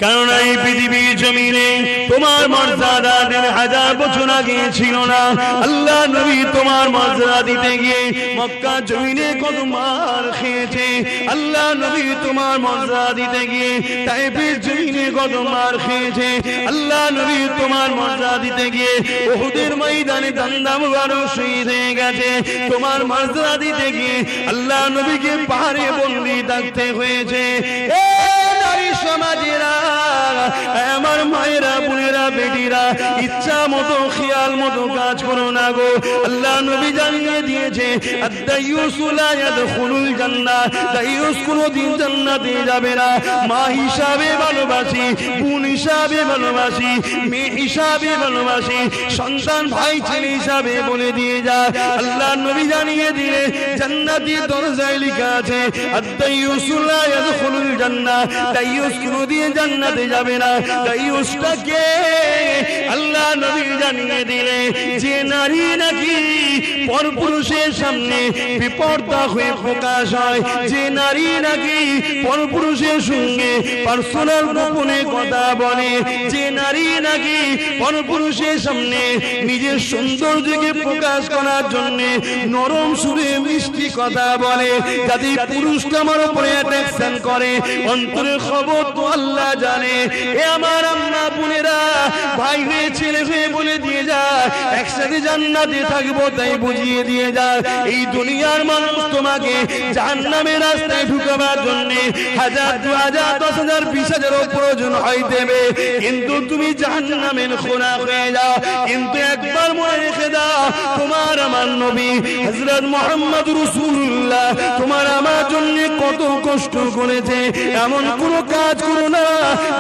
কারণ এই পৃথিবীর জমিনে তোমার মর্যাদা 1000 বছর আগে ছিল না। আল্লাহ নবী তোমার মর্যাদা দিতে গিয়ে মক্কা জমিনে কত মার খেয়েছে। আল্লাহ নবী তোমার মর্যাদা দিতে গিয়ে তায়েফের জমিনে কত মার খেয়েছে। আল্লাহ নবী তোমার মর্যাদা দিতে গিয়ে উহুদের ময়দানে দান্দা মুবারক শহীদ হয়ে গেছে। তোমার মর্যাদা দিতে গিয়ে আল্লাহ নবীকে পাহাড়ে বন্দী থাকতে হয়েছে। সমাজেরা, আমার মায়েরা, বোনেরা, বেটিরা, ইচ্ছা মতো খেয়াল মতো কাজ করো না গো। আল্লাহ নবী জানিয়ে দিয়েছে আদ-দাইয়ুসু লা ইয়াদখুলুল জান্নাহ, দাইয়ুস কোনদিন জান্নাতে যাবে না। মা হিসাবে ভালোবাসি, বোন হিসাবে ভালোবাসি, মেয়ে হিসাবে ভালোবাসি, সন্তান ভাই ছেলে হিসাবে বলে দিয়ে যায়। আল্লাহ নবী জানিয়ে দিলে জান্নাতি দরজায় লেখা আছে আদ-দাইয়ুসু লা ইয়াদখুলুল জান্নাহ, দাইয়ুস কোনদিন জান্নাতে যাবে না। দাইয়ুসটাকে আল্লাহ নবী জানিয়ে দিলে যে নারী নাকি পরপুরুষের সামনে বিপর্দা হয়ে প্রকাশ হয়, যে নারী নাকি পরপুরুষের সঙ্গে পার্সোনাল গোপনে কথা বলে, যে নারী নাকি পরপুরুষের সামনে নিজের সৌন্দর্যকে প্রকাশ করার জন্য নরম সুরে মিষ্টি কথা বলে, যাতে পুরুষটা আমার উপরে অ্যাট্রাকশন করে, অন্তরের খবর তো আল্লাহ জানে। এ আমার আম্মা বোনেরা, ভাই হয়ে ছেলে হয়ে বলে দিয়ে যায় একসাথে জান্নাতে থাকবো, তাই বুঝিয়ে দিয়ে যায়। এই দুনিয়ার মানুষ তোমাকে জাহান্নামের রাস্তায় ঢুকাবার জন্য 1000, 2000, 10,000, 20,000 প্রয়োজন হয় দেবে, কিন্তু তুমি জাহান্নামের খোরা হয়ে যাও। কিন্তু একবার মনে রেখে দাও, তোমার আমার নবী হযরত মুহাম্মদ রাসূলুল্লাহ তোমার আমার জন্য কত কষ্ট করেছে। এমন কোন কাজ করো না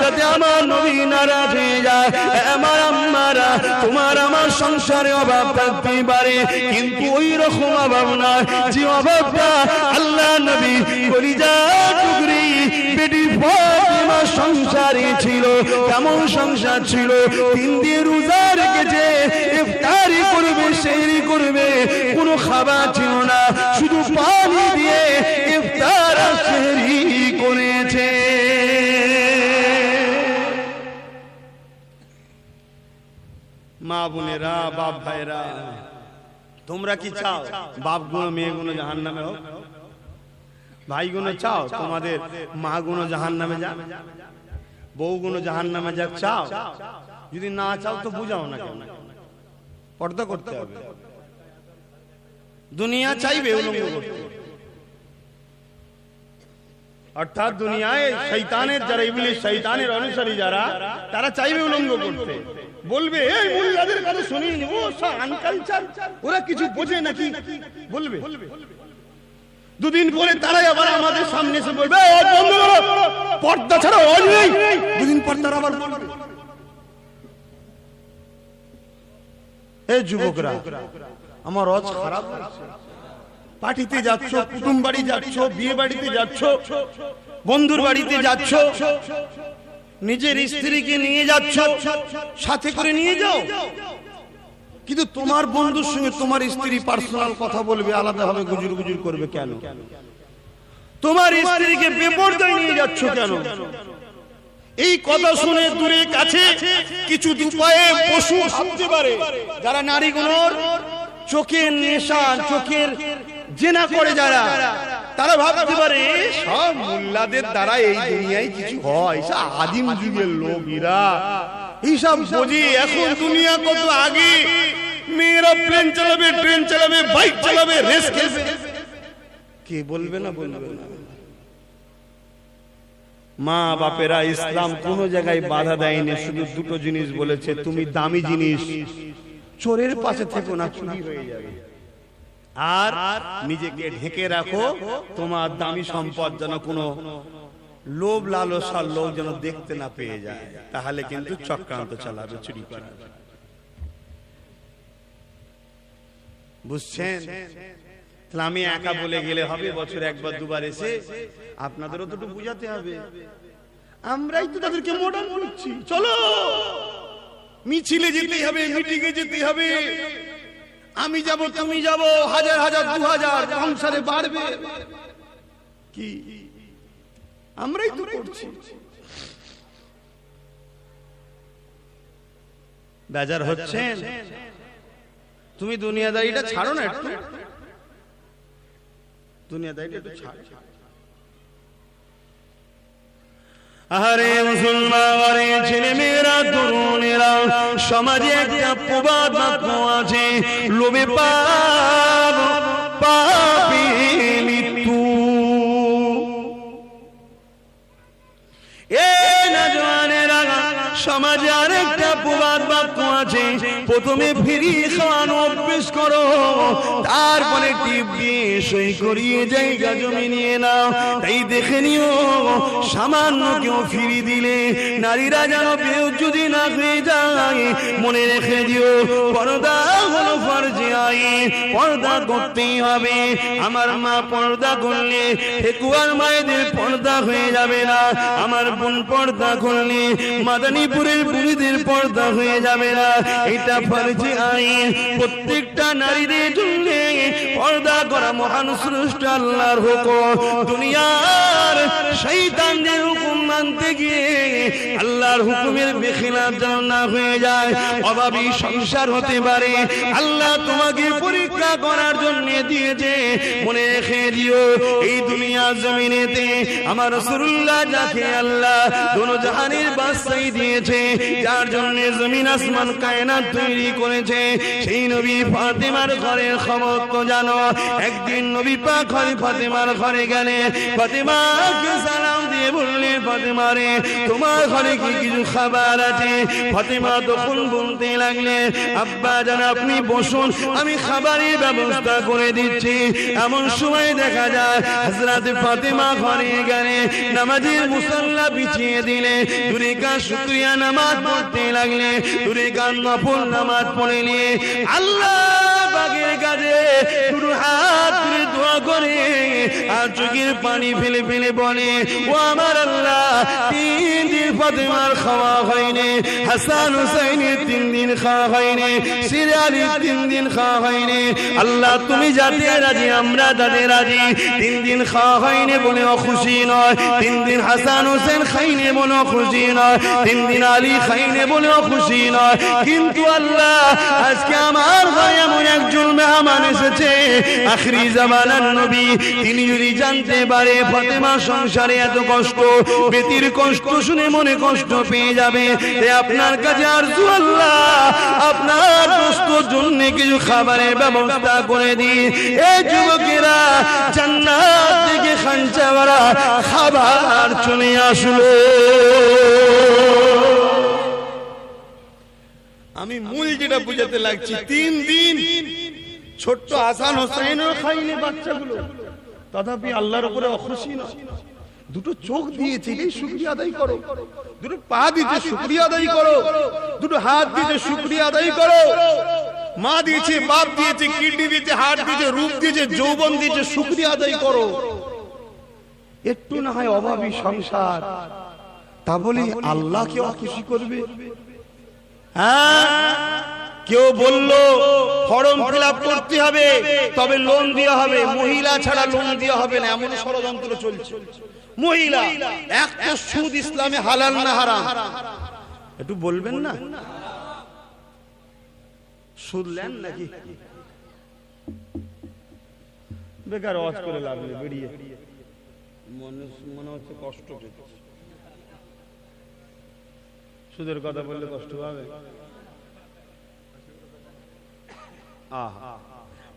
যাতে আমার নবী নারাজ হয়ে যায়। আমার আম্মারা, তোমার আমার সংসারে অভাব থাকতে পারে, কিন্তু ওই রকম অভাব নয় যে অভাবটা আল্লাহ নবী কলিজা টুকরি বেটি ফাতিমা সংসারে ছিল। কেমন সংসার ছিল? 3 দিন রোজা রেখেছে, ইফতারি করবে, সেহরি করবে, কোনো খাবার ছিল না, শুধু পানি দিয়ে ইফতার আর সেহরি করেছে। মা বোনেরা, বাপ ভাইরা, তোমরা কি চাও বাপ গুলো মেয়ে গুলো জাহান্নামে হোক? ভাই গুলো চাও তোমাদের মা গুলো জাহান্নামে যাক, বউ গুলো জাহান্নামে যাক? চাও? যদি না চাও তো বুঝাও না, কেন পর্দা করতে হবে? দুনিয়া চাইবে উলঙ্গ করতে, অর্থাৎ দুনিয়ায় শয়তানের যারা, ইবলিস শয়তানের অনুসারী যারা, তারা চাইবে উলঙ্গ করতে। বলবে এই মুল্লাদের কথা শুনিনি, ও সব আনকালচার, ওরা কিছু বোঝে নাকি বলবে। 2 দিন পরে তারাই আবার আমাদের সামনে এসে বলবে পর্দা ছাড়া ওয়াজ নেই। 2 দিন পর তারা আবার বলবে। এই যুবকরা, আমার ওয়াজ খারাপ হচ্ছে, পার্টিতে যাচ্ছ, কুটুম বাড়ি যাচ্ছ, বিয়ে বাড়িতে যাচ্ছ, বন্ধুর বাড়িতে যাচ্ছ, নিজের স্ত্রীকে নিয়ে যাচ্ছ, সাথে করে নিয়ে যাও, কিন্তু তোমার বন্ধুর সঙ্গে তোমার স্ত্রী পার্সোনাল কথা বলবে, আলাদাভাবে গুজুর গুজুর করবে। কেন? তোমার স্ত্রীকে বেপরদায় নিয়ে যাচ্ছ কেন? এই কথা শুনে দূরে কাছে কিছু দুপায়ে পশু ভাবতে পারে, যারা নারীগুলোর চোখের নেশা, চোখের জেনা করে যারা, তারা ভাবতে পারে সব মোল্লাদের দ্বারা এই দুনিয়ায় কিছু হয়, সব আদিম যুগের লোক এরা, এইসব বোঝে। এখন দুনিয়া কত আগে, মেয়েরা প্লেন চালাবে, ট্রেন চালাবে, বাইক চালাবে, রেস খেলবে, কে বলবে না? বলবে না। মা বাপেরা ইসলাম কোন জায়গায় বাধা দেয়নি, শুধু 2টো জিনিস বলেছে, তুমি দামি জিনিস চোরের পাশে থেকো না, চুরি হয়ে যাবে, আর নিজেকে ঢেকে রাখো, তোমার দামি সম্পদ যেন কোনো লোভ লালসার লোক যেন দেখতে না পেয়ে যায়, তাহলে কিন্তু চক্রান্ত চালাবে, চুরি করাবে। বুঝছেন? তাহলে আমি একা বলে গেলে হবে? বছর 1বার 2বার এসে আপনাদেরও তো একটু বুঝাতে হবে। আমরাই তো তাদেরকে মডার্ন করছি, চলো মিছিলে যেতে হবে, মিটিংয়ে যেতে হবে, আমি যাব, তুমি যাব, 1000 1000 2000 সংসারে বাড়বে। কি আমরাই তো করছি? বেজার হচ্ছেন? তুমি দুনিয়াদারিটা ছাড়ো না একটু, দুনিয়াদারিটা একটু ছাড়ো। আরে মুসলমান ছেলে মেয়েরা, তরুণেরা, সমাজে একটা প্রবাদ বাক্য আছে, লোভে পাপ, পাপে মৃত্যু। সমাজে আরেকটা প্রবাদ বাক্য আছে, প্রথমে ফিরি খাওয়ানো অভ্যেস করো, তারপরে টিপ দিয়ে সই করিয়ে জায়গা জমি নিয়ে নাও। তাই দেখে নিও, সামান্য কেউ ফিরি দিলে নারীরা যেন বেহুজুদি না হয়ে যায়। মনে রেখে দিও, পর্দা হলো ফরজে আইন, পর্দা করতেই হবে। আমার মা পর্দা করলে ঠেকুয়ার মায়েদের পর্দা হয়ে যাবে না, আমার বোন পর্দা করলে মাদানীপুরের বুড়িদের পর্দা হয়ে যাবে না। এটা ফরজে আইন, প্রত্যেকটা নারীদের জন্য পর্দা করা মহান স্রষ্টা আল্লাহর হুকুম। দুনিয়ার শয়তানদের হুকুম মানতে গিয়ে আল্লাহর হুকুমের বেখিলাফ যেন না হয়ে যায়, অভাবী সংসার হতে পারে। আল্লাহ তোমাকে পরীক্ষা করার জন্য দিয়েছে। মনে রেখে দিও, এই দুনিয়া জমিনেতে আমার রাসূলুল্লাহ যাকে আল্লাহ দোনো জাহানের বাদশাহী দিয়েছে, যার জন্য জমিন আসমান কায়নাত তৈরি করেছে, সেই নবী ফাতেমার ঘরের খবর তো জানো। একদিন নবী পাক ফাতেমার ঘরে গেলে ফাতেমাকে সালাম দিয়ে বললেন, ফাতেমা রে, তোমার ঘরে কি কিছু খাবার আছে? ফাতেমা তখন বলতে লাগলে, আব্বা জান আপনি বসুন, আমি খাবারের ব্যবস্থা করে দিচ্ছি। এমন সময় দেখা যায় হযরত ফাতেমা ঘরে গেলে নামাজের মুসাল্লা বিছিয়ে দিলে, দুই রাকাত শুকরিয়া নামাজ পড়তে লাগলে, দুই রাকাত নফল নামাজ পড়ে নিয়ে আল্লাহ পাকের কাছে দুটো হাত তুলে দোয়া করে আর চোখের পানি ফেলে ফেলে বলে, ও আমার আল্লাহ, 3 দিন ফাতেমার খাওয়া হয়নি, হাসান হুসাইনের 3 দিন খাওয়া হয়নি, সিরালির 3 দিন খাওয়া হয়নি। আল্লাহ তুমি যাতে রাজি আমরা তাতে রাজি। 3 দিন খাওয়া হয়নি বলে খুশি নয়, 3 দিন হাসান হোসেন খাইনি বলে খুশি নয়, 3 দিন আলী খাইনি বলে খুশি নয়। কিন্তু আল্লাহ আজকে আমার ঘরে এমন একজন মেহমান এসেছে, আখিরি জামানার নবী, তিনি যদি জানতে পারে ফাতেমা সংসারে এত কষ্ট, বেটির কষ্ট শুনে মনে কষ্ট পেয়ে যাবে। আপনার কাছে আরজু আল্লাহ, আপনার দোস্তর জন্য কিছু খাবারের ব্যবস্থা করে দিন। এই যুবকেরা জান্নাত থেকে খাঞ্চা ভরা খাবার চলে আসলো। আমি মূল যেটা বুঝাতে লাগছি, 3 দিন ছোট্ট হাসান হোসেনও খাইনি বাচ্চাগুলো, তথাপি আল্লাহর উপরে অখুশি নয়। দুটো চোখ দিয়েছে, এই শুকরিয়া আদায় করো। দুটো পা দিয়েছে, শুকরিয়া আদায় করো। দুটো হাত দিয়েছে, শুকরিয়া আদায় করো। মা দিয়েছে, বাপ দিয়েছে, কিডনি দিয়েছে, হার্ট দিয়েছে, রূপ দিয়েছে, যৌবন দিয়েছে, শুকরিয়া আদায় করো। একটু না হয় অভাবী সংসার, তা বলি আল্লাহকে অখুশি করবে? হ্যাঁ, কেউ বললো ফর্ম ফিল আপ করতে হবে তবে লোন দেওয়া হবে, মহিলা ছাড়া লোন দেওয়া হবে না, এমন ষড়যন্ত্র চলছে। মহিলা একটা সুদ ইসলামে হালাল না হারাম? একটু বলবেন না, সুদ নেন নাকি? বেকার ওয়াজ করে লাভ নেই, বেরিয়ে মনে হচ্ছে কষ্ট পেতে। সুদের কথা বললে কষ্ট পাবে।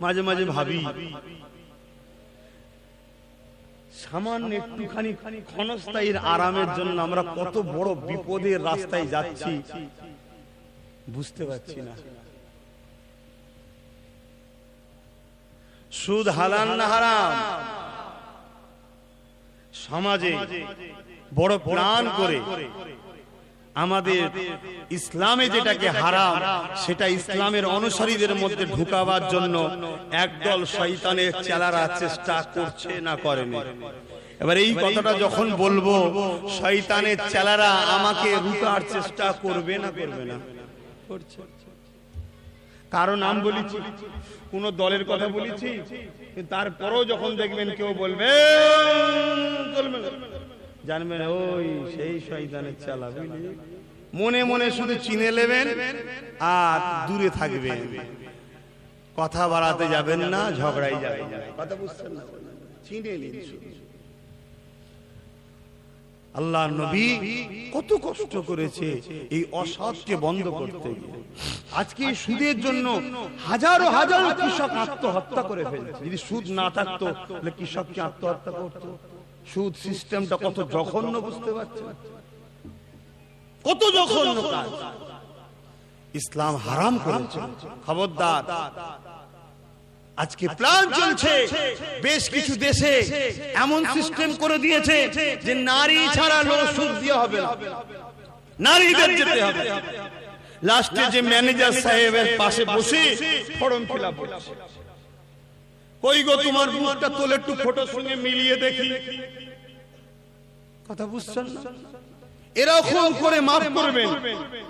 মাঝে মাঝে ভাবি, সামান্য একটুখানি ক্ষণস্থায়ীর আরামের জন্য আমরা কত বড় বিপদের রাস্তায় যাচ্ছি বুঝতে পারছি না। সুদ হালাল না হারাম? সমাজে বড় প্ল্যান করে আমাদের ইসলামে যেটাকে হারাম সেটা ইসলামের অনুসারীদের মধ্যে ঢুকাবার জন্য একদল শয়তানের চেলারা চেষ্টা করছে না করেনি? এবার এই কথাটা যখন বলবো, শয়তানের চেলারা আমাকে রুকার চেষ্টা করবে না করবে না? করছে। কারণ নাম বলেছি, কোন দলের কথা বলেছি, তারপরেও যখন দেখবেন কেউ বলবে জানবেন ওই সেই শয়তানের চেলা, বুঝলি? মনে মনে শুধু চিনে নেবেন আর দূরে থাকবেন, কথা বাড়াতে যাবেন না, ঝগড়াই যাবেন। কথা বুঝছেন না? চিনে নিন। আল্লাহ নবী কত কষ্ট করেছে এই অসৎকে বন্ধ করতে গিয়ে। আজকে সুদের জন্য হাজারো হাজারো কৃষক আত্মহত্যা করে ফেলছে। যদি সুদ না থাকতো তাহলে কৃষককে আত্মহত্যা করতো। সুদ সিস্টেমটা কত জঘন্য, বুঝতে পারছেন? কত জঘন্য কাজ ইসলাম হারাম করেছে। খবরদার। আজকে প্ল্যান চলছে বেশ কিছু দেশে, এমন সিস্টেম করে দিয়েছে যে নারী ছাড়া লোক সুদ দিয়ে হবে না, নারীদের যেতে হবে। লাস্টে যে ম্যানেজার সাহেবের পাশে বসে ফর্ম ফিল আপ করছে, কই গো তোমার মুখটা তোলে একটু ফটোর সঙ্গে মিলিয়ে দেখি। কথা বুঝছেন না? এরকম করে মাফ করবেন।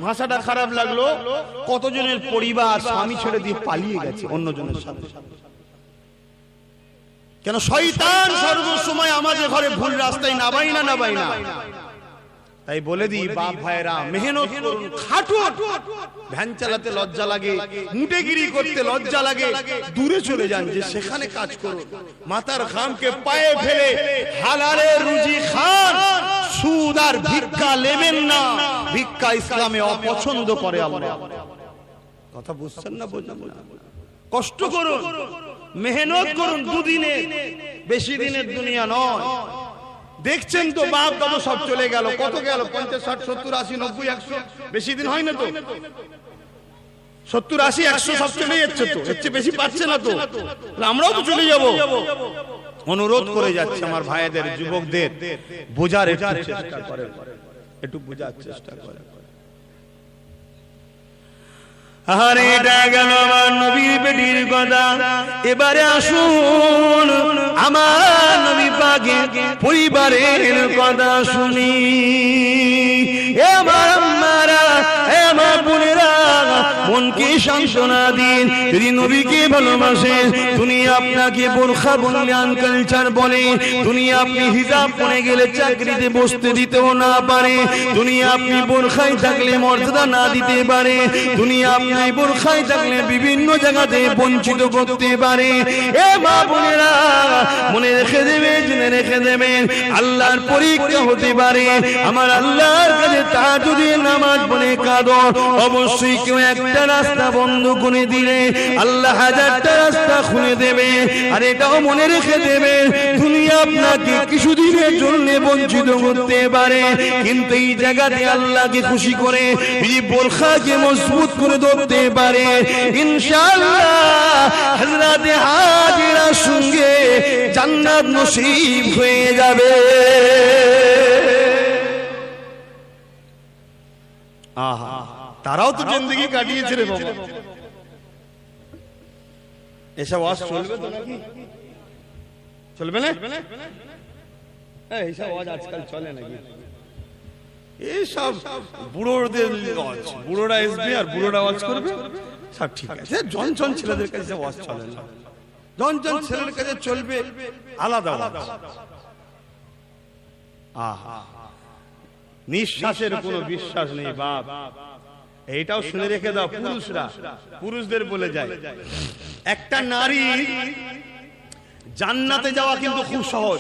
ভাষাটা খারাপ লাগলো, কতজনের পরিবার স্বামী ছেড়ে দিয়ে পালিয়ে গেছে অন্যজনের সাথে। কেন? শয়তান সর্বসময় আমাদের ঘরে ভুল রাস্তায় নাবাই না। তাই বলে দিই বাপ ভাইরা, মেহনত করুন, খাটুন। ভ্যান চালাতে লজ্জা লাগে, মুটেগিরি করতে লজ্জা লাগে, দূরে চলে যান, যে সেখানে কাজ করুন। মাথার ঘামকে পায়ে ফেলে হালালের রুজি খান, সুদ আর ভিক্ষা নেবেন না। ভিক্ষা ইসলামে অপছন্দ করে আল্লাহ। কথা বুঝছেন না? বুঝলেন না? কষ্ট করুন, মেহনত করুন, দুদিনে, বেশি দিনের দুনিয়া নয়। দেখছেন তো বাপ দাদা সব চলে গেল। কত গেল? 50, 60, 70, 80, 90, 100। বেশি দিন হয় না তো। 70, 80, 100 সব চলে যাচ্ছে তো, এর চেয়ে বেশি পাচ্ছে না তো। আমরাও তো চলে যাব। অনুরোধ করে যাচ্ছে আমার ভাইদের, যুবকদের, বোঝার একটু চেষ্টা করেন, একটু বোঝার চেষ্টা করেন। আরে এটা গেল আমার নবীর বেটির কথা। এবারে আসুন আমার নবী পাকের পরিবারের কথা শুনি। এ আমার আম্মারা, এ আমার বোনেরা, মনকে সান্ত্বনা দিন। যদি নবীকে ভালোবাসেন, দুনিয়া আপনাকে বোরখা বললে আনকালচার বলে, দুনিয়া আপনি হিজাব পরে গেলে চাকরিতে বসতে দিতেও না পারে, দুনিয়া আপনি বোরখায় থাকলে মর্যাদা না দিতে পারে, দুনিয়া আপনি বোরখায় থাকলে বিভিন্ন জায়গাতে বঞ্চিত করতে পারে। এ মা বোনেরা, মনে রেখে দেবেন, জেনে রেখে দেবেন, আল্লাহর পরীক্ষা হতে পারে। আমার আল্লাহর কাছে তাহাজ্জুদের নামাজ পড়ে কাঁদো, অবশ্যই কেউ একটা রাস্তা বন্ধ করে দিলে আল্লাহ হাজারটা রাস্তা খুলে দেবে। আর এটাও মনে রেখে দেবে, দুনিয়া আপনাকে কিছুদিনের জন্য বঞ্চিত করতে পারে, কিন্তু এই জায়গাতে আল্লাহকে খুশি করে এই বোরখাকে মজবুত করে ধরতে পারে, ইনশাআল্লাহ হযরত হাজেরার সঙ্গে জান্নাত নসিব হয়ে যাবে। আহা, তারাও তো জিন্দেগি কাটিয়েছে রে বাবা। এসব ওয়াজ চলবে তো নাকি? চলবে না? এইসব ওয়াজ আজকাল চলে নাকি? এইসব বুড়োদের ওয়াজ, বুড়োরা আসবে আর বুড়োরা ওয়াজ করবে, সব ঠিক আছে। জন ছেলেদের কাছে ওয়াজ চলে না, জন ছেলের কাছে চলবে আলাদা ওয়াজ। আহা, নিঃশ্বাসের কোনো বিশ্বাস নেই বাপ। এইটাও শুনে রেখে দাও পুরুষরা, পুরুষদের বলে যায়, একটা নারী জান্নাতে যাওয়া কিন্তু খুব সহজ।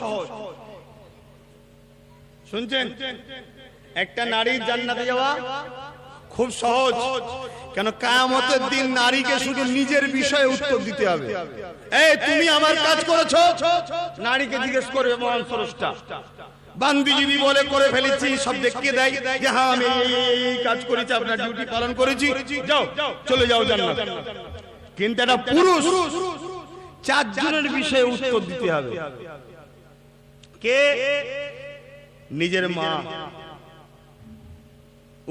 শুনছেন? একটা নারী জান্নাতে যাওয়া খুব সহজ। কেন? কিয়ামতের দিন নারীকে শুধু নিজের বিষয়ে উত্তর দিতে হবে। এই তুমি আমার কাজ করেছো, নারীকে জিজ্ঞেস করবে মহান স্রষ্টা। বান্দি যদি বলে করে ফেলেছি, সব দেখিয়ে দেয় যে হ্যাঁ আমি এই কাজ করেছি, আপনার ডিউটি পালন করেছি, যাও চলে যাও জান্নাত। কিন্তু একটা পুরুষ চারজনের বিষয়ে উত্তর দিতে হবে। কে? নিজের মা,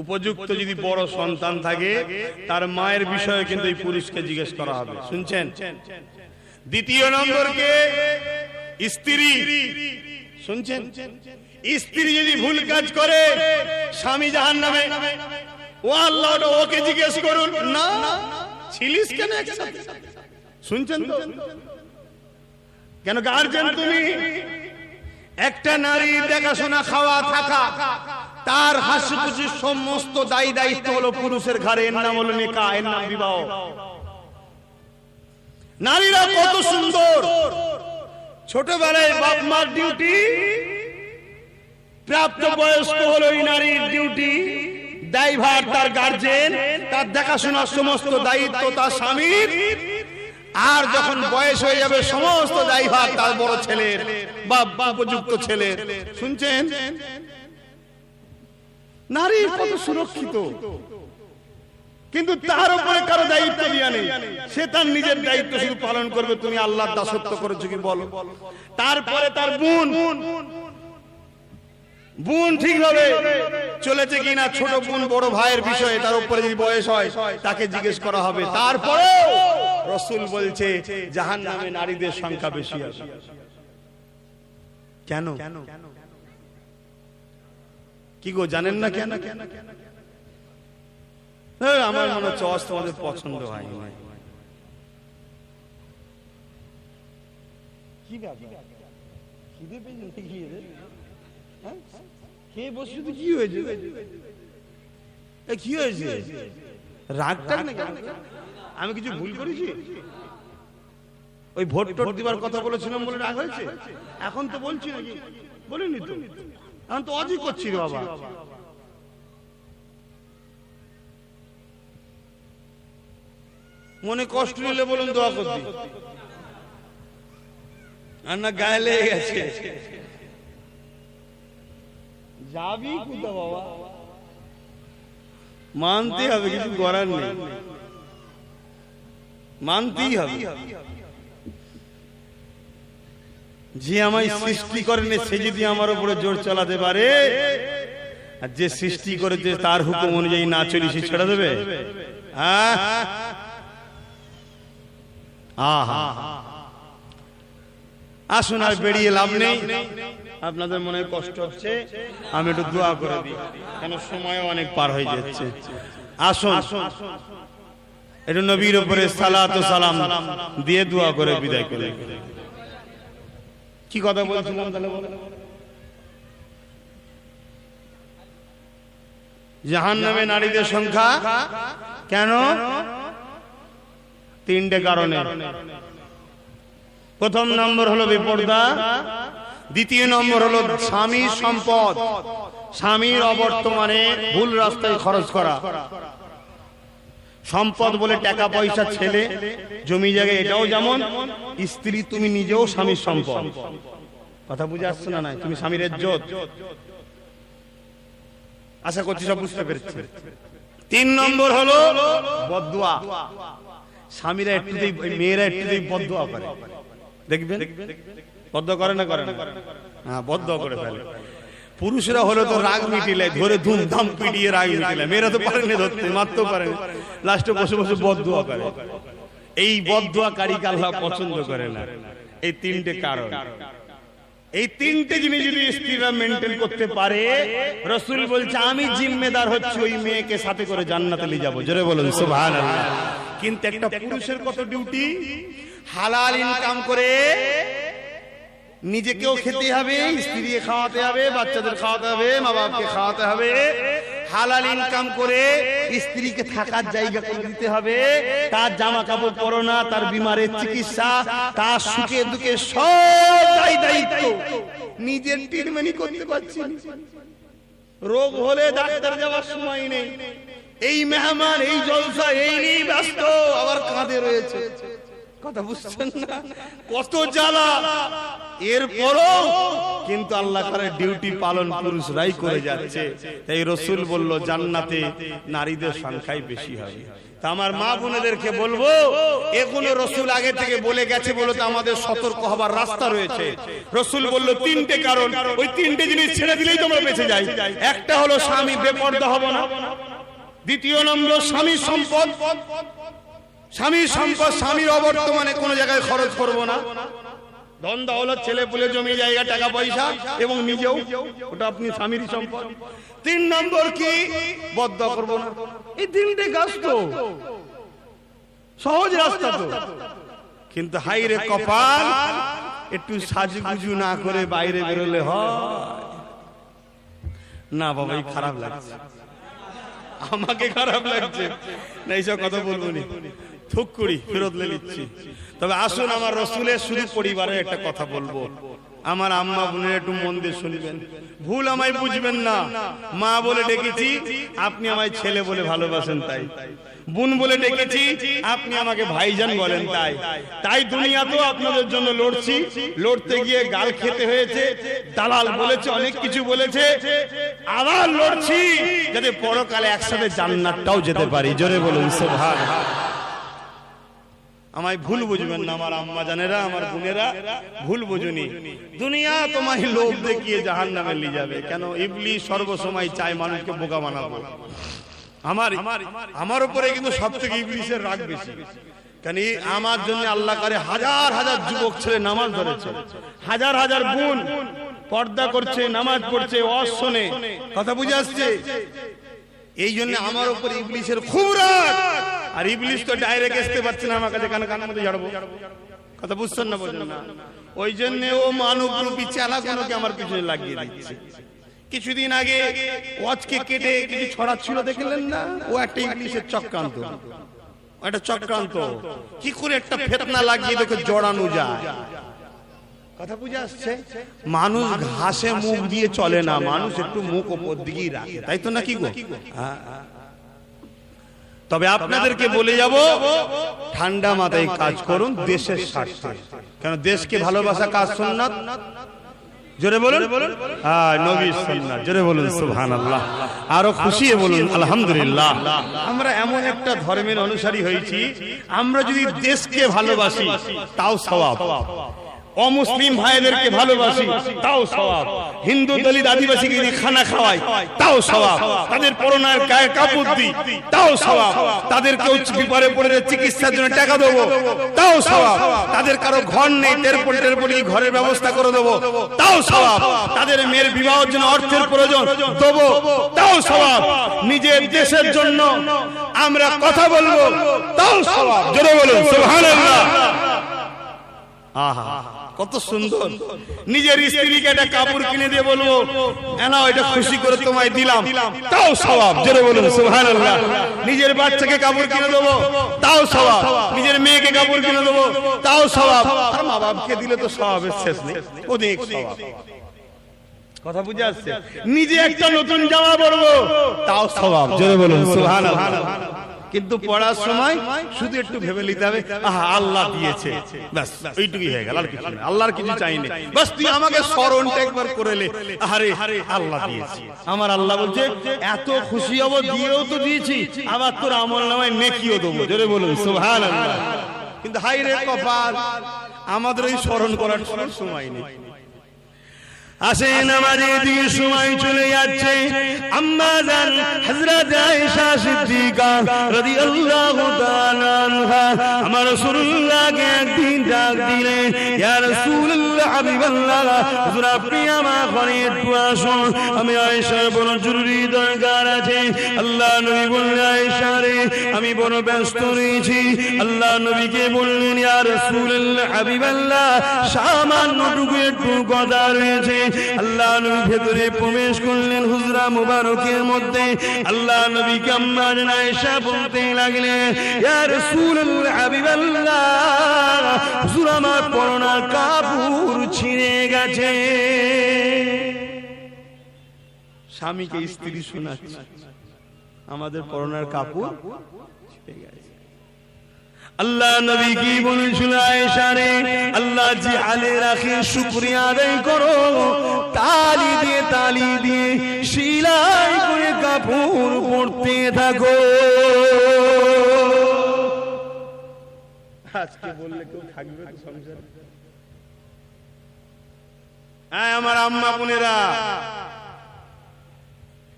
উপযুক্ত যদি বড় সন্তান থাকে তার মায়ের বিষয়ে কিন্তু এই পুরুষকে জিজ্ঞেস করা হবে। শুনছেন? দ্বিতীয় নম্বর কে? স্ত্রী। শুনছেন? স্ত্রী যদি ভুল কাজ করে, স্বামী জাহান্নামে, ও আল্লাহ ওকে জিজ্ঞেস করুন না ছিলিস কেন একসাথে। শুনছেন তো? কেন? গার্জেন তুমি। একটা নারী দেখাশোনা, খাওয়া, থাকা, তার হাসিখুশি সমস্ত দায়ী দায়িত্ব হলো পুরুষের ঘাড়ে। এর নাম হলো নিকাহ, এর নাম বিবাহ। নারীরা কত সুন্দর, ছোটবেলায় বাপ মার ডিউটি, প্রাপ্ত বয়স্ক হলো এই নারীর ডিউটি, দায়ভার তার গার্জেন, তার দেখাশোনার সমস্ত দায়িত্ব তার স্বামীর। আর যখন বয়স হয়ে যাবে সমস্ত দায়ভার তার বড় ছেলের বা উপযুক্ত ছেলের। শুনছেন? নারী কত সুরক্ষিত, কিন্তু তার উপরে কারো দায়িত্ব দেয়া নেই। সে তার নিজের দায়িত্ব শুধু পালন করবে। তুমি আল্লাহর দাসত্ব করেছো কি বলো। তারপরে তার বোন ঠিকভাবে চলেছে কিনা, ছোট বোন বড় ভাইয়ের বিষয়ে তার উপরে যদি বয়স হয় তাকে জিজ্ঞেস করা হবে। তারপরে রাসূল বলছে জাহান্নামে নারীদের সংখ্যা বেশি আছে। কেন? কি গো জানেন না কেন? আমার মনে হচ্ছে তোমাদের পছন্দ হয় না। কি খিদে পেয়েছে খেয়ে বসে তো কি হয়েছে? কি হয়েছে? রাগটা না? আমি কিছু ভুল করেছি? ওই ভোট টোট দিবার কথা বলেছিলাম বলে রাগ হয়েছে? এখন তো বলছি নাকি? বলিনি তো, এখন তো অজি করছি রে বাবা। মনে কষ্ট নিলে বলুন, দোয়া করতে। আর না গায়ে লেগে গেছে, যাবি কোথা বাবা? মানতে হবে, কিছু করার নেই, মানতেই হবে। যে আমায় সৃষ্টি করেন সে যদি আমার উপরে জোর চালাতে পারে, আর যে সৃষ্টি করেছে তার হুকুম অনুযায়ী না চলি সে ছেড়ে দেবে? আসুন, আর বেরিয়ে লাভ নেই। আপনাদের মনে কষ্ট হচ্ছে, আমি একটু দোয়া করে দিই, কেন সময় অনেক পার হয়ে যাচ্ছে। আসুন একটু নবীর উপরে সালাত ও সালাম দিয়ে দোয়া করে বিদায় করে। কি কথা বলছিলাম তাহলে? জাহান্নামে নারীদের সংখ্যা কেন? তিনটে কারণে। প্রথম নম্বর হলো বেপরদা, দ্বিতীয় নম্বর হলো স্বামী সম্পদ, স্বামীর অবর্তমানে ভুল রাস্তায় খরচ করা। সম্পদ বলে টাকা পয়সা, ছেলে, জমি জায়গা, এটাও যেমন। স্ত্রী তুমি নিজেও স্বামীর সম্পদ। কথা বুঝে আসছে না? নাই তুমি স্বামীর ইজ্জত। আশা করছি সব বুঝতে পেরেছি। তিন নম্বর হলো বদদুয়া। স্বামীরা একটুতেই, মেয়েরা একটুতেই বদদুয়া করে, দেখবেন। বদদুয়া করে না? করে না? হ্যাঁ, বদদুয়া করে ফেলে। পুরুষরা হলে তো রাগ মিটিলে ধরে ধুমধাম পিটিয়ে রাগ মিটিলে, মেয়েরা তো পারেনি ধরতে, মারতেও পারেনি, লাস্টে বসে বসে বদদুয়া করে। এই বদদুয়াকারীকে আল্লাহ পছন্দ করে না। এই তিনটে কারণ। এই তিনটে জিনিস যদি স্ত্রীরা মেনটেন করতে পারে, রাসূল বলছে আমি জিম্মেদার হচ্ছি ওই মেয়েকে সাথে করে জান্নাতে নিয়ে যাবো। জোরে বলুন সুবহানাল্লাহ। কিন্তু একটা পুরুষের কত ডিউটি, হালাল ইনকাম করে নিজেকেও খেতে হবে, স্ত্রীকে খাওয়াতে হবে, বাচ্চাদের খাওয়াতে হবে, মা বাবাকে খাওয়াতে হবে। হালাল ইনকাম করে স্ত্রীকে থাকার জায়গা করে দিতে হবে, তার জামা কাপড় পরনা, তার বিমারের চিকিৎসা, তার সুখে দুঃখে সব দায়িত্ব নিজের ট্রিটমেন্টই করতে পারছি না। রোগ হলে ডাক্তার যাওয়ার সময় নেই, এই মেহমান, এই জলসা, এই নিয়ে ব্যস্ত, আবার কাঁধে রয়েছে। কথা বুঝছেন না? কত জ্বালা। এরপরও কিন্তু আল্লাহ তাআলার ডিউটি পালন পুরুষরাই করে যাচ্ছে। তাই রাসূল বলল জান্নাতে নারীদের সংখ্যাই বেশি হবে। তা আমার মা বোনেদেরকে বলবো, এগুলো রাসূল আগে থেকে বলে গেছে বলে তো আমাদের সতর্ক হবার রাস্তা রয়েছে। রাসূল বলল তিনটে কারণ, ওই তিনটে জিনিস ছেড়ে দিলেই তোমরা বেঁচে যাই। একটা হলো স্বামী বেপরদা হবে না, দ্বিতীয় নম্বর স্বামী সম্পদ, স্বামীর সম্পদ স্বামীর অবর্তমানে কোনো জায়গায় খরচ করব না। ধন দৌলত, ছেলে পুলে, জমি জায়গা, টাকা পয়সা এবং নিজেও, ওটা আপনি স্বামীর সম্পদ। তিন নম্বর কি? বদদুয়া করব না। এই তিনটে কাজ তো সহজ রাস্তা তো, কিন্তু হাইরে কপাল, একটু সাজুগুজু না করে বাইরে বেরোলে হয়। না বাবা, এই খারাপ লাগছে, আমাকে খারাপ লাগছে না, এইসব কথা বলবো নি, থুক করি ফেরত নিচ্ছি। তবে আসুন আমার রসুলের শুধু পরিবারের একটা কথা বলবো। আমার আম্মা বোনের একটু মন দিয়ে শুনবেন, ভুল আমায় বুঝবেন না। মা বলে ডেকেছি, আপনি আমায় ছেলে বলে ভালোবাসেন তাই। বোন বলে ডেকেছি, আপনি আমাকে ভাইজান বলেন তাই। তাই দুনিয়াতেও আপনাদের জন্য লড়ছি, লড়তে গিয়ে গাল খেতে হয়েছে, দালাল বলেছে, অনেক কিছু বলেছে, আবার লড়ছি যাতে পরকালে একসাথে জান্নাতটাও যেতে পারি। জোরে বলুন সুবহানাল্লাহ। আমায় ভুল বুঝবেন না আমার আম্মা জানেরা, আমার বোনেরা, ভুল বুঝুনি। দুনিয়া তোমায় লোভ দেখিয়ে জাহান্নামে নিয়ে যাবে। কেন? ইবলিস সর্বসময় চায় মানুষকে বোকা বানাবো। আমার উপরে কিন্তু সবথেকে ইবলিসের রাগ বেশি। কেন? আমার জন্য আল্লাহ করে হাজার হাজার যুবক ছেলে নামাজ ধরেছে, হাজার হাজার বোন পর্দা করছে, নামাজ পড়ছে, ওয়াজ শোনে, কথা বুঝে আসছে। এই জন্য আমার উপর ইবলিসের খুব রাগ। আর ইবলিস তো ডাইরেক্ট আসতে পারছে না আমার কাছে, কানে কানের মধ্যে ঝাড়বো, কথা বুঝছেন না, বোঝেন না। ওই জন্য ও মানব রূপী চালাকগুলোকে আমার পিছনে লাগিয়ে দিচ্ছে। কিছুদিন আগে ওয়াজকে কেটে কিছু ছড়াচ্ছিল, দেখলেন না? ও একটা ইবলিসের চক্রান্ত, একটা চক্রান্ত। কি করে একটা ফিতনা লাগিয়ে দেখো জড়ানো যায়, কথা বুঝে আসছে? মানুষ ঘাসে মুখ দিয়ে চলে না, মানুষ একটু মুখ উপর দিকেই রাখে, তাই তো নাকি গো? তবে আপনাদেরকে বলে যাব, ঠান্ডা মাথায় কাজ করুন দেশের স্বার্থে। কেন? দেশকে ভালোবাসা কাজ সুন্নাত। জোরে বলুন হ্যাঁ, নবীর সুন্নাত। জোরে বলুন সুবহানাল্লাহ। আরো খুশি বলুন আলহামদুলিল্লাহ। আমরা এমন একটা ধর্মের অনুসারী হয়েছি, আমরা যদি দেশকে ভালোবাসি তাও সওয়াব, অমুসলিম ভাইদেরকে ভালোবাসি তাও সওয়াব, হিন্দু দলিত আদিবাসীকে যদি খানা খাওয়াই তাও সওয়াব, তাদের পরনার গায়ে কাপড় দিই তাও সওয়াব, তাদেরকে বিপদে পড়ে চিকিৎসার জন্য টাকা দেবো তাও সওয়াব, তাদের কারো ঘর নেই টেরপটি ঘরের ব্যবস্থা করে দেবো তাও সওয়াব, তাদের মেয়ের বিবাহের জন্য অর্থের প্রয়োজন দেবো তাও সওয়াব, নিজের দেশের জন্য আমরা কথা বলবো তাও সওয়াব। জোরে বলুন সুবহানাল্লাহ। আহা কত সুন্দর। নিজের স্ত্রীকে একটা কাপড় কিনে দিয়ে বলবো এনাও এটা খুশি করে তোমায় দিলাম তাও সওয়াব। জোরে বলুন সুবহানাল্লাহ। নিজের বাচ্চাকে কাপড় কিনে দেবো তাও সওয়াব, নিজের মেয়েকে কাপড় কিনে দেবো তাও সওয়াব। আর মা বাপকে দিলে তো সওয়াবের শেষ নেই, অনেক সওয়াব, কথা বুঝে আসছে? নিজে একটা নতুন জামা পরবো তাও সওয়াব। জোরে বলুন সুবহানাল্লাহ। কিন্তু পড়ার সময় শুধু একটু ভেবে নিতে হবে, আহা আল্লাহ দিয়েছে, ব্যাস ওইটুকুই হয়ে গেল, আর কিছু না, আল্লাহর কিছু চাইনি, বাস তুই আমাকে স্মরণটা একবার করে লে, আরে আল্লাহ দিয়েছে। আমার আল্লাহ বলছে এত খুশি হব, দিয়েও তো দিয়েছি, আবার তোর আমলনামায় নেকিও দেবো। জোরে বলুন সুবহানাল্লাহ। কিন্তু হাই রে কপাল, আমাদের ওই স্মরণ করার সময় নেই। আসেন আমাদের দিকে সময় চলে যাচ্ছে। আম্মা জান হযরত আয়েশা সিদ্দিকা রাদিয়াল্লাহু তাআলা আনহা আমার রাসূলুল্লাহকে একদিন ডাক দিলেন, ইয়া রাসূলুল্লাহ হাবিবাল্লাহ, হুজুর আপনি আমার ঘরে একটু আসুন, আমি আয়েশার বড় জরুরি দরকার আছে। আল্লাহ নবী বললেন, আয়েশা রে আমি বড় ব্যস্ত রয়েছি। আল্লাহ নবীকে বললেন, ইয়া রাসূলুল্লাহ হাবিবাল্লাহ, সামান্যটুকু একটু কথা রয়েছে। আল্লাহ নবী ভেতরে প্রবেশ করলেন হুজরা মুবারকের মধ্যে। আল্লাহ নবীকে আম্মা জান আয়েশা বলতে লাগলেন, ইয়া রাসূলুল্লাহ হাবিবাল্লাহ, হুজুর আমার পরনার কাপড় ছিঁড়ে গেছে। স্বামীকে স্ত্রী শোনাচ্ছে আমাদের পরনার কাপড় ছিঁড়ে গেছে। আল্লাহ নবী কি বলেছিল, আয়েশা রে আল্লাহ জি আলে রাখে শুকরিয়া আদায় করো, তালি দিয়ে সেলাই করে কাপড় পরতে থাকো। আজকে বললে কেউ থাকবে তো সংসারে? হ্যাঁ আমার আম্মা বোনেরা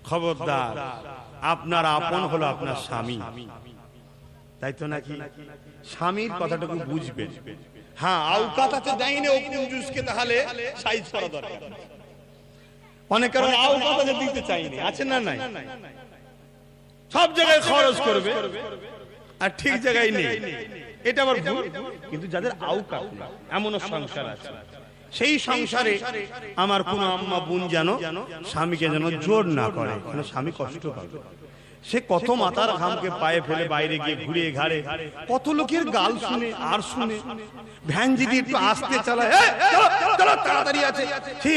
খবরদার, আপনার আপন হলো আপনার স্বামী, তাই তো নাকি? স্বামীর কথাটুকু বুঝবেন। হ্যাঁ আওকাত আছে দেয়নি ও কুঞ্জুসকে, তাহলে সাইজ করা দরকার। অনেক কারণ আওকাত আছে দিতে চাইনি, আছে না নাই? সব জায়গায় খরচ করবে আর ঠিক জায়গায় নেই, এটা আবার ভুল। কিন্তু যাদের আওকাত এমনও সংসার আছে, সেই সংসারে আমার কোন আম্মা বোন যেন স্বামীকে যেন জোর না করে, স্বামী কষ্ট পাবে। সে কত মাথার ঘামকে পায়ে ফেলে বাইরে গিয়ে ঘুরে ঘাড়ে, কত লোকের গাল শুনে আর শুনে, ভ্যান যদি একটু আস্তে চালায় তাড়াতাড়ি আছে, সে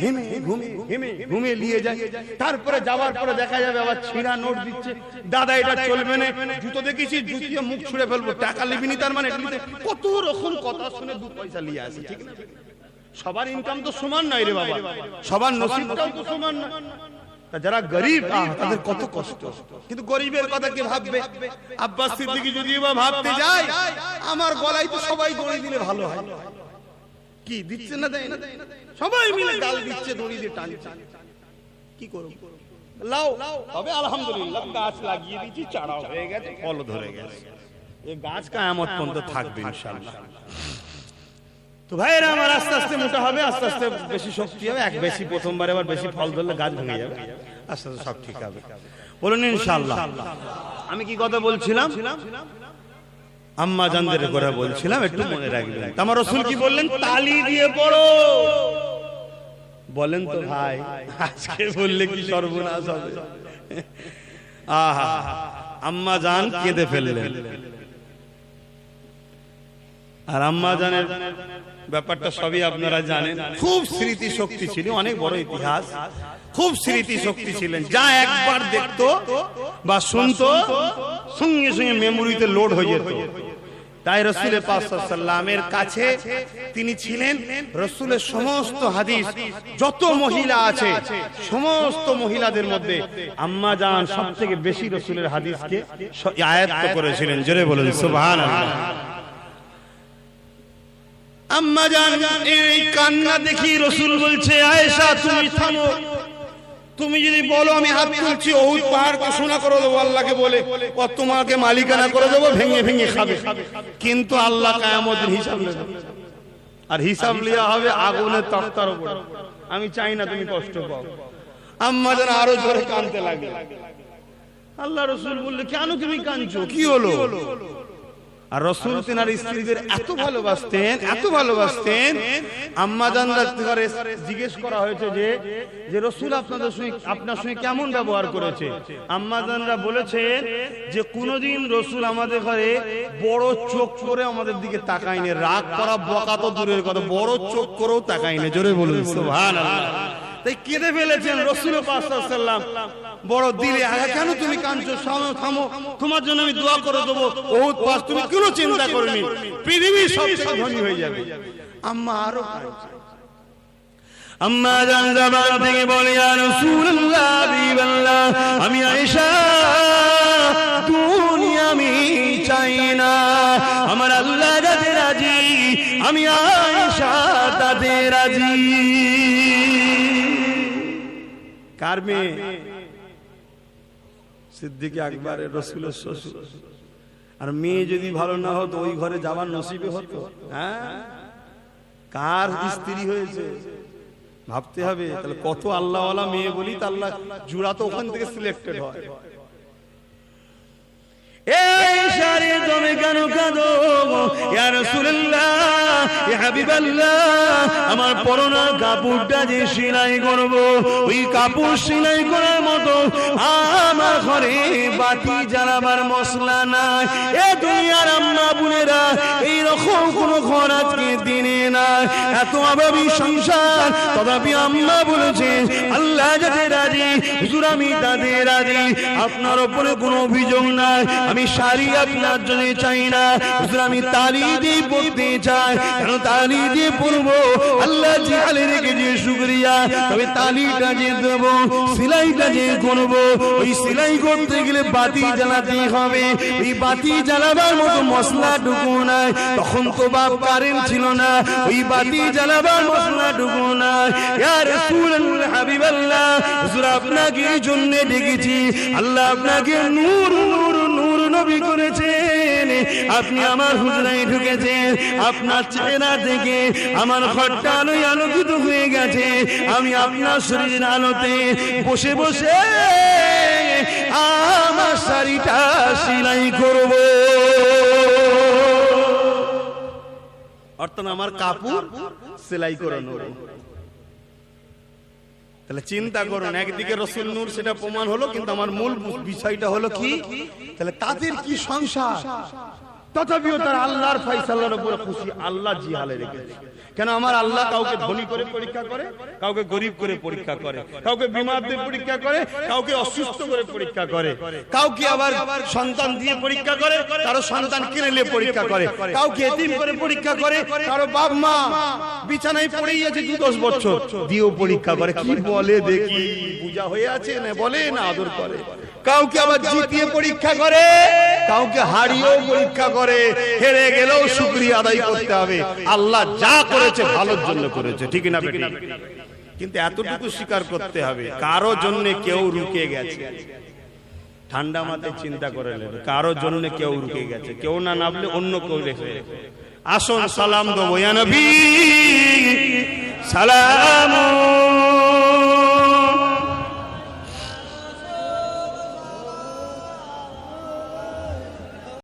হেমে ঘুমে হেমে ঘুমে নিয়ে যায়। তারপরে যাওয়ার পরে দেখা যাবে আবার ছিঁড়া নোট দিচ্ছে, দাদা এটা চলবে না, জুতো দেখেছি জুতিয়ে মুখ ছুঁড়ে ফেলবো, টাকা লিবিনি তার মানে, কত রকম কথা শুনে 2 পয়সা নিয়ে আসে। ঠিক না? সবার ইনকাম তো সমান নয় রে বাবা, সবার নসিবটাও তো সমান নয়। যারা গরিব তাদের কত কষ্ট, কিন্তু গরিবের কথা কি ভাববে? আব্বাস সিদ্দিকী যদি বা ভাবতে যায় আমার গলায় তো সবাই দড়ি দিলে ভালো হয়, কি দিচ্ছে না দেয় না, সবাই মিলে গাল দিচ্ছে, দড়ি দিয়ে টানছে, কি করব? লাও তবে আলহামদুলিল্লাহ গাছ লাগিয়ে দিয়েছি, চারা হয়ে গেছে, ফল ধরে গেছে, এই গাছ কিয়ামত পর্যন্ত থাকবে ইনশাআল্লাহ। তো ভাইরা আমার আস্তে আস্তে মোটা হবে, আস্তে আস্তে বেশি শক্তি হবে, এক বেশি প্রথমবার এবার বেশি ফল ধরলে গাছ ভেঙে যাবে, আস্তে আস্তে সব ঠিক হবে, বলুন ইনশাআল্লাহ। আমি কি কথা বলছিলাম? আম্মা জানদের কথা বলছিলাম, একটু মনে রাখবেন। আমার রাসূল কি বললেন? তালি দিয়ে পড়ো। বলেন তো ভাই, আজকে বললে কি সর্বনাশ হবে? আহা, আম্মা জান কেঁদে ফেললেন। আর আম্মা জানের ব্যাপারটা সবই আপনারা জানেন, খুব স্মৃতি শক্তি ছিল, অনেক বড় ইতিহাস, খুব স্মৃতি শক্তি ছিলেন, যা একবার দেখতো বা শুনতো সঙ্গে সঙ্গে মেমোরিতে লোড হয়ে যেত। তাই রাসূল পাক সাল্লাল্লাহু আলাইহি ওয়াসাল্লামের কাছে তিনি ছিলেন, রাসূলের সমস্ত হাদিস, যত মহিলা আছে সমস্ত মহিলাদের মধ্যে আম্মা জান সবথেকে বেশি রাসূলের হাদিসকে আয়াত্ত করেছিলেন। জোরে বলুন সুবহানাল্লাহ। আম্মা জান এই কান্না দেখি রাসূল বলছে, আয়েশা তুমি থামো, তুমি যদি বলো আমি হাত তুলছি ওহুদ পাহাড়কে সোনা করে দেবো আল্লাহকে বলে, ও তোমাকে মালিকানা করে দেবো, ভেঙে ভেঙে খাবে, কিন্তু আল্লাহ কিয়ামতের হিসাব নেবে, আর হিসাব লিয়া হবে আগুনের তক্তার উপর। আমি চাই না তুমি কষ্ট পাও। আম্মা জান আরো জোরে কাঁদতে লাগলো। আল্লাহ রাসূল বললে, কেন তুমি কাঁদছো, কি হলো? আর রাসূল তেনার স্ত্রীদের এত ভালোবাসতেন, এত ভালোবাসতেন, আম্মা জানরা জিজ্ঞেস করা হয়েছে যে রাসূল আপনার সঙ্গে কেমন ব্যবহার করেছে? আম্মা জানরা বলেছেন যে কোনদিন রাসূল আমাদের ঘরে বড় চোখ করে আমাদের দিকে তাকায়নি, রাগ করা বকা তো দূরের কথা, বড় চোখ করেও তাকায়নি। জোরে বলুন সুবহানাল্লাহ। তাই কেঁদে ফেলেছেন রাসূল পাক সাল্লাল্লাহু আলাইহি ওয়াসাল্লাম বড় দিলে। কেন তুমি কাঁদছো? থামো, তোমার জন্য আমি দোয়া করে দেবো, ওহুদ পাহাড় তুমি কোনো চিন্তা করনি, পৃথিবীর সবচেয়ে ধনী হয়ে যাবে। আম্মা আরো কাঁদছে। আম্মা জান জবান থেকে বলে, ইয়া রাসূলুল্লাহ, হাবিবাল্লাহ, আমি আয়েশা দুনিয়া আমি চাই না, আমার আল্লাহ যাতে রাজি আমি আয়েশা তাতে রাজি। কার মেয়ে? সিদ্দিক আকবর, রাসূলের শ্বশুর। আর মেয়ে যদি ভালো না হতো ওই ঘরে যাওয়ার নসিবে হতো? হ্যাঁ, কার স্ত্রী হয়েছে ভাবতে হবে। তাহলে কত আল্লাহওয়ালা মেয়ে বলি, তা আল্লাহ জুড়া তো ওখান থেকে সিলেক্টেড হয়। এই সারে তুমি কেন কাঁদো? ইয়া রাসূলুল্লাহ, ইয়া হাবিবাল্লাহ, আমার পরনা কাপড়টা যে সেলাই করব, ওই কাপড় সেলাই করার মতো আমার ঘরে বাতি জ্বালাবার মশলা নাই। এ দুনিয়ার আম্মা বোনেরা, এই রকম কোন ঘর আজকে দিনে না, এত অভাবী সংসার। তথাপি আম্মা বলেছে আল্লাহ যাতে রাজি, হুজুর আমি তাতে রাজি, আপনার উপরে কোনো অভিযোগ নাই। আমি শাড়ি আপনার জন্য চাই না, হুজুর আমি তালি দিয়ে পড়তে চাই, কেন তালি দিয়ে পড়বো আল্লাহ জিয়ালে রেখেছে শুকরিয়া, তবে তালিটা যে দেবো, সেলাইটা যে করবো, ওই সেলাই করতে গেলে বাতি জ্বালাতে হবে, ওই বাতি জ্বালাবার মতো মশলাটুকু নাই। তখন তো বাপ কারেন্ট ছিল না, ওই বাতি জ্বালাবার মশলাটুকু নাই। ইয়া রাসূলুল্লাহ, হাবিবাল্লাহ, হুজুর আপনাকে এই জন্য ডেকেছি, আল্লাহ আপনাকে নূর নূর নূর নবী করেছেন, আপনি আমার হুজরায় ঢুকেছেন, আপনার চেহারা থেকে আমার ঘরটা আলোয় আলোকিত হয়ে গেছে। আমি আপনার শরীরের আলোতে বসে বসে আমার শাড়িটা সেলাই করব। অর্থাৎ আমার কাপড় সেলাই করে নেব। তাহলে চিন্তা করুন, একদিকে রসুল নূর সেটা প্রমাণ হলো, কিন্তু আমার মূল বিষয়টা হলো কি, তাহলে তাদের কি সংসার, তথাপিও তারা আল্লাহর ফয়সালার উপরে খুশি। আল্লাহ জিহালে রেখেছে কেন? আমার আল্লাহ কাউকে ধনী করে পরীক্ষা করে, কাউকে গরিব করে পরীক্ষা করে, কাউকে বিমার দিয়ে পরীক্ষা করে, কাউকে অসুস্থ করে পরীক্ষা করে, কাউকে আবার সন্তান দিয়ে পরীক্ষা করে, কারো সন্তান কিনে নিয়ে পরীক্ষা করে, কাউকে এতিম করে পরীক্ষা করে, কারো বাপ মা বিছানায় পড়েই আছে 2-10 বছর দিয়েও পরীক্ষা করে। কি বলে দেখি, পূজা হয়ে আছে না বলে না আদর করে। কাউকে আবার জিতিয়ে পরীক্ষা করে, কাউকে হারিয়েও পরীক্ষা করে। হেরে গেলেও শুকরিয়া আদায় করতে হবে, আল্লাহ যা করেছে ভালোর জন্য করেছে, ঠিক না বেটি? কিন্তু এতটুকু স্বীকার করতে হবে, কারো জন্য কেউ রুকে গেছে। ঠান্ডা মাথায় চিন্তা করে নেবে, কারো জন্য কেউ রুকে গেছে, কেউ না নামলে অন্য কেউ রেখে। আসুন সালাম দেবো, ইয়া নবী সালাম